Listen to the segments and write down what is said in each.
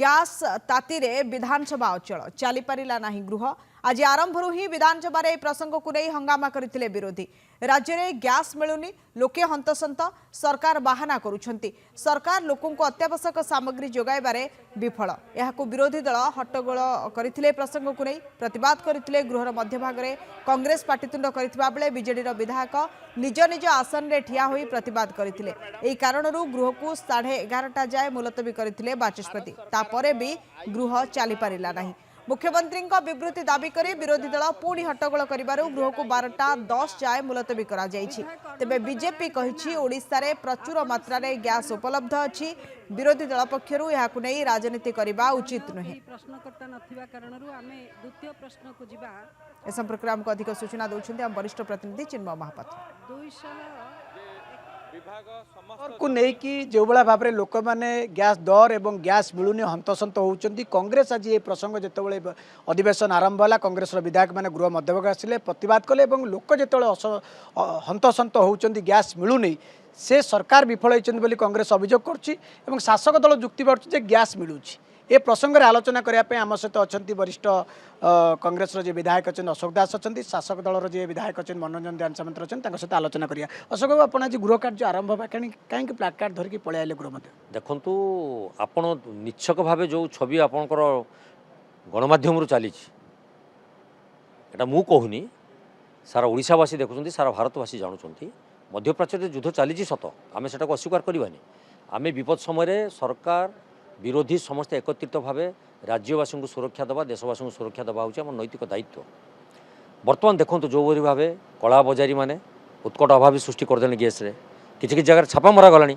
Gas तातीरे विधानसभा अचल चली पारिला नाही गृह। आज आरंभरू ही विधानसभा प्रसंग को नहीं हंगामा करथिले विरोधी। राज्य में ग्यास मिलुनी लोके हंतसंत सरकार बाहाना करुछंती। सरकार लोकों को अत्यावश्यक सामग्री जोगाइबारे विफल। यहाकू विरोधी दल हट्टगोल करथिले प्रसंग को नहीं प्रतिवाद करथिले। गृहर मध्यभाग में कांग्रेस पाटितुंड करथिबा बेले बीजेडी विधायक निज निज आसन में ठिया होई प्रतिवाद करथिले। एही कारणरू गृह को 11:30 जाए मुलतवी करथिले बाचस्पति। तापरे भी गृह चली पारिला नाही। मुख्यमंत्री विवृत्ति दाबी करी विरोधी दल पुणी हट्टगोल करिबारु गृह को 12:10 जाए मुलतवी करा जायछि। तेबे बीजेपी कहिछि ओडिशा रे प्रचुर मात्रा रे गैस उपलब्ध अछि। विरोधी दल पक्षरु याकु नै राजनीति करिबा उचित नहे। प्रश्नकर्ता नथिबा कारणरू आमे द्वितीय प्रश्न को जिबा ए संपर्क में हमको अधिक सूचना दउछन्ते हम वरिष्ठ प्रतिनिधि चिन्मय महापात्र। 200 को लेकिन जो भाई भाव में लोक मैंने गैस दर और गैस मिलूनी हंतसंत होती कांग्रेस आज ये प्रसंग जिते अधिवेशन आरंभ है कांग्रेस विधायक मैंने गृह मध्यभाग आसिले प्रतिवाद कले लोक जो हंतसंत होती गैस मिलूनी से सरकार विफल होती कांग्रेस अभियोग कर शासक दल जुक्ति बाढ़ गैस मिलूँ ए प्रसंग में आलोचना करने आम सहित अच्छा वरिष्ठ कांग्रेस जो विधायक अच्छे अशोक दास अच्छा शासक दलर जो विधायक अच्छे मनोरंजन दान सामंत अच्छा सहित आलोचना करिया। अशोक बाबू आप आज गृह कार्य आरंभ है कहीं प्लाकार्ड धरिकी पलि आए गृह मध्य देखु आपण निच्छक भाव जो छवि आपणकर गणमाध्यम चली मु कहूनी सारा ओडिशावासी देखुं सारा भारतवासी जानुंट मध्यप्राच्य युद्ध चली सत आम से अस्वीकार करवानी आम विपद समय सरकार विरोधी समस्त एकत्रित भाव राज्यवासी को सुरक्षा देवा देशवासी को सुरक्षा देवा हूँ आम नैतिक दायित्व। बर्तमान देखो जो भली भाव कला बजारी मैंने उत्कट अभाव सृष्टि करदे गैस रे किसी जगह छापा मरा गलानी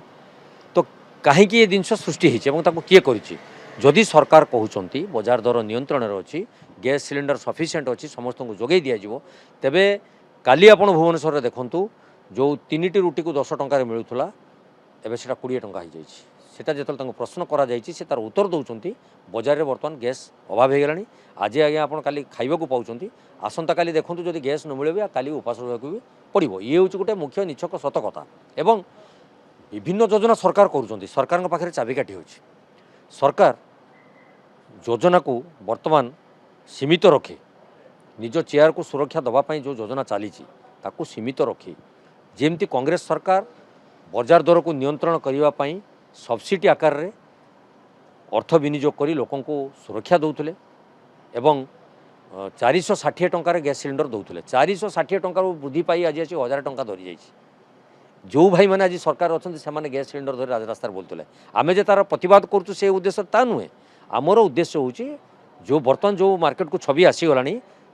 तो कहीं ये जिनस सृष्टि होती किए करी सरकार कहते बजार दर नियंत्रण अच्छी गैस सिलिंडर सफिसीयंट अच्छी समस्त को जोगे दिज्व तेबे काली आप भुवनेश्वर देखूँ जो 3टी रुटी को 10 टंकार मिलूला एवं से 20 टंका हो जाए सेटा जो प्रश्न करा जायछि से तार उत्तर दौरान बजार में बर्तमान गैस अभाव हो गलानी। आज आज्ञा आप काली खाइबा को पाउछंती आसंता काली देखूँ जदि गैस न मिले काली उपास रहा भी पड़ो ये हूँ गोटे मुख्य निछक सत कथा। एवं विभिन्न योजना सरकार करुँच सरकार पाखे चाबिकाठी होछि सरकार योजना को बर्तमान सीमित रखे निज चेयर को सुरक्षा दवापाई जो योजना चली सीमित रखे जेमती कांग्रेस सरकार बजार दर को नियंत्रण करने सब्सिडी आकार रे अर्थ विनियोग करी लोकों को सुरक्षा दौले एवं 460 टंकार गैस सिलिंडर दौले 460 टंकार वृद्धि पाई आज 1000 टंका धरी जाइए। जो भाई मैंने आज सरकार अच्छा से गैस सिलिंडर धरी राजरास्तार बोलते आम जे तार प्रतिवाद करुँ से उद्देश्य ता नुहे आमर उद्देश्य हूँ जो बर्तमान जो मार्केट को छवि आसीगला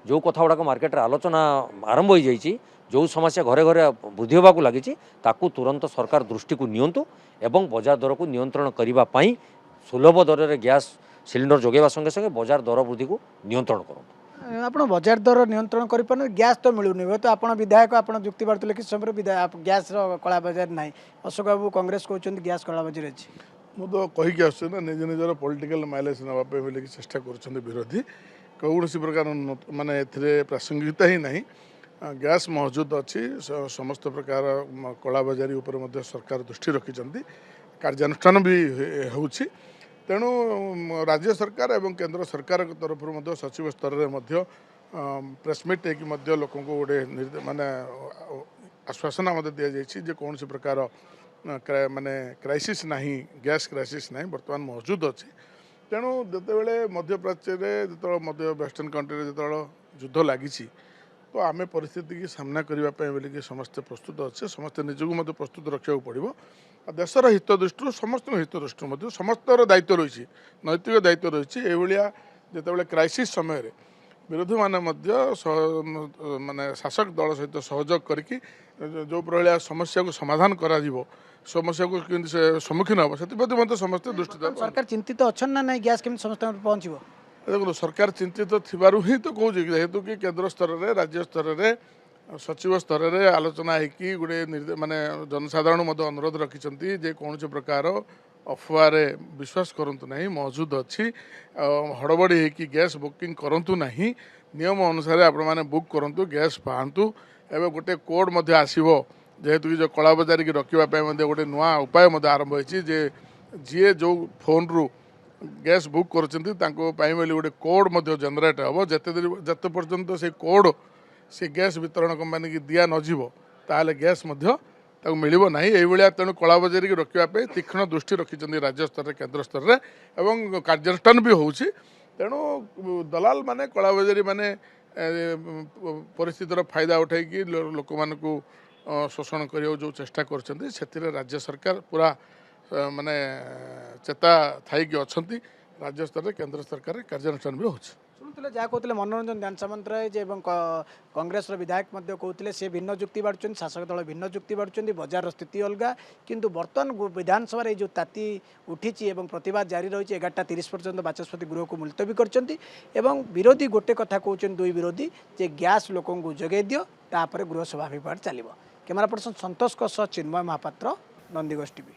जो कथा गुड़ाक मार्केट आलोचना आरंभ हो जाइए जो समस्या घरे घरे वृद्धि होगा लगी तुरंत सरकार दृष्टि को नियंतु एवं बजार दर को नियंत्रण करने सुलभ दर में गैस सिलिंडर जोगेवा संगे संगे बजार दर वृद्धि को नियंत्रण करूँ। आप बजार दर नियंत्रण कर गैस तो मिलूनी तो आप विधायक आप जुक्ति बाढ़ कि समय विधायक गैस कला बजार ना अशोक बाबू कांग्रेस कहते गैस कला बजार अच्छी मुझे कहीकि आस निज निजर पॉलिटिकल माइलेज नापी बोल चेष्टा कर विरोधी कौन प्रकार माने प्रासंगिकता ही नहीं गैस मौजूद अच्छी समस्त प्रकार कला बजारी उपर सरकार दृष्टि रखिंट कार्यानुष्ठान भी होछि तेणु राज्य सरकार एवं केंद्र सरकार तरफ सचिव स्तर में प्रेसमिट होकर लोक गोटे माने आश्वासना दि जाए कौन प्रकार माने क्राइसिस नहीं गैस क्राइसिस नहीं बर्तमान मौजूद अच्छी तेणु जितेबाला मध्यप्राच्य जो मध्य वेस्टर्न कंट्री जो युद्ध लगी तो आम परिस्थिति की सामना करने बोलिकी समस्ते प्रस्तुत अच्छे समस्ते निजक प्रस्तुत रखा पड़ो देशर हित दृष्टि समस्त हित दृष्टि समस्तर दायित्व रही नैतिक दायित्व रही जितेबाला क्राइसिस समय विरोधी माने माने शासक दल सहित सहयोग करके जो भाया समस्या को समाधान करा समस्या को सम्मुखीन हम से समस्ते दृष्टि सरकार चिंतित अच्छा ना नहीं गैस केमी समस्त पहुँचो देखो सरकार चिंतित थिबारु ही तो कहूँ जेहेतु कि केंद्र स्तर में राज्य स्तर में सचिव स्तर में आलोचना होगी गोटे माने जनसाधारण अनुरोध रखिंट जे कौन प्रकार अफवारे विश्वास करंतु नहीं मौजूद अच्छी हड़बड़ी होगी गैस बुकिंग करंतु नहीं नियम अनुसार आपण मैंने बुक करंतु गैस पातु एवं गोटे कोड आसो जेहेतु कि जो कला बजारी की रखापी गोटे नुआ उपाय आरंभ होती जे जी जो फोन रु ଗ୍ୟାସ୍ ବୁକ୍ କରୁଛନ୍ତି ତାଙ୍କ ପାଇଁ ବୋଲି ଗୋଟେ କୋଡ୍ ମଧ୍ୟ ଜେନେରେଟ୍ ହେବ ଯେତେ ପର୍ଯ୍ୟନ୍ତ ସେ କୋଡ୍ ସେ ଗ୍ୟାସ୍ ବିତରଣ କମ୍ପାନୀକି ଦିଆ ନଯିବ ତାହେଲେ ଗ୍ୟାସ୍ ମଧ୍ୟ ତାକୁ ମିଳିବ ନାହିଁ। ଏଇଭଳିଆ ତେଣୁ କଳାବଜାରୀକି ରୋକିବା ପାଇଁ ତୀକ୍ଷ୍ଣ ଦୃଷ୍ଟି ରଖିଛନ୍ତି ରାଜ୍ୟ ସ୍ତରରେ କେନ୍ଦ୍ର ସ୍ତରରେ ଏବଂ କାର୍ଯ୍ୟାନୁଷ୍ଠାନ ବି ହେଉଛି। ତେଣୁ ଦଲାଲ ମାନେ କଳାବଜାରୀ ମାନେ ପରିସ୍ଥିତିର ଫାଇଦା ଉଠାଇକି ଲୋକମାନଙ୍କୁ ଶୋଷଣ କରିବାକୁ ଯେଉଁ ଚେଷ୍ଟା କରୁଛନ୍ତି ସେଥିରେ ରାଜ୍ୟ ସରକାର ପୁରା ମାନେ ଚେତା ଥାଇକି ଅଛନ୍ତି। ରାଜ୍ୟ ସ୍ତରରେ କେନ୍ଦ୍ର ସରକାର କାର୍ଯ୍ୟାନୁଷ୍ଠାନ ବି ହେଉଛି। ଶୁଣୁଥିଲେ ଯାହା କହୁଥିଲେ ମନୋରଞ୍ଜନ ଧ୍ୟାନ ସାମନ୍ତରାୟ ଯେ ଏବଂ କଂଗ୍ରେସର ବିଧାୟକ ମଧ୍ୟ କହୁଥିଲେ ସେ ଭିନ୍ନ ଯୁକ୍ତି ବାଢ଼ୁଛନ୍ତି, ଶାସକ ଦଳ ଭିନ୍ନ ଯୁକ୍ତି ବାଢ଼ୁଛନ୍ତି, ବଜାରର ସ୍ଥିତି ଅଲଗା। କିନ୍ତୁ ବର୍ତ୍ତମାନ ବିଧାନସଭାରେ এই ଯେଉଁ ତାତି ଉଠିଛି ଏବଂ ପ୍ରତିବାଦ ଜାରି ରହିଛି 11:30 ପର୍ଯ୍ୟନ୍ତ ବାଚସ୍ପତି ଗୃହକୁ ମୁଲତବୀ କରିଛନ୍ତି ଏବଂ ବିରୋଧୀ ଗୋଟେ କଥା କହୁଛନ୍ତି ଦୁଇ ବିରୋଧୀ ଯେ ଗ୍ୟାସ୍ ଲୋକଙ୍କୁ ଯୋଗାଇ ଦିଅ ତାପରେ ଗୃହ ସ୍ୱାଭାବିକ ଭାବେ ଚାଲିବ। କ୍ୟାମେରା ପର୍ସନ ସନ୍ତୋଷଙ୍କ ସହ ଚିନ୍ମୟ ମହାପାତ୍ର, ନନ୍ଦିଘୋଷ ଟିଭି।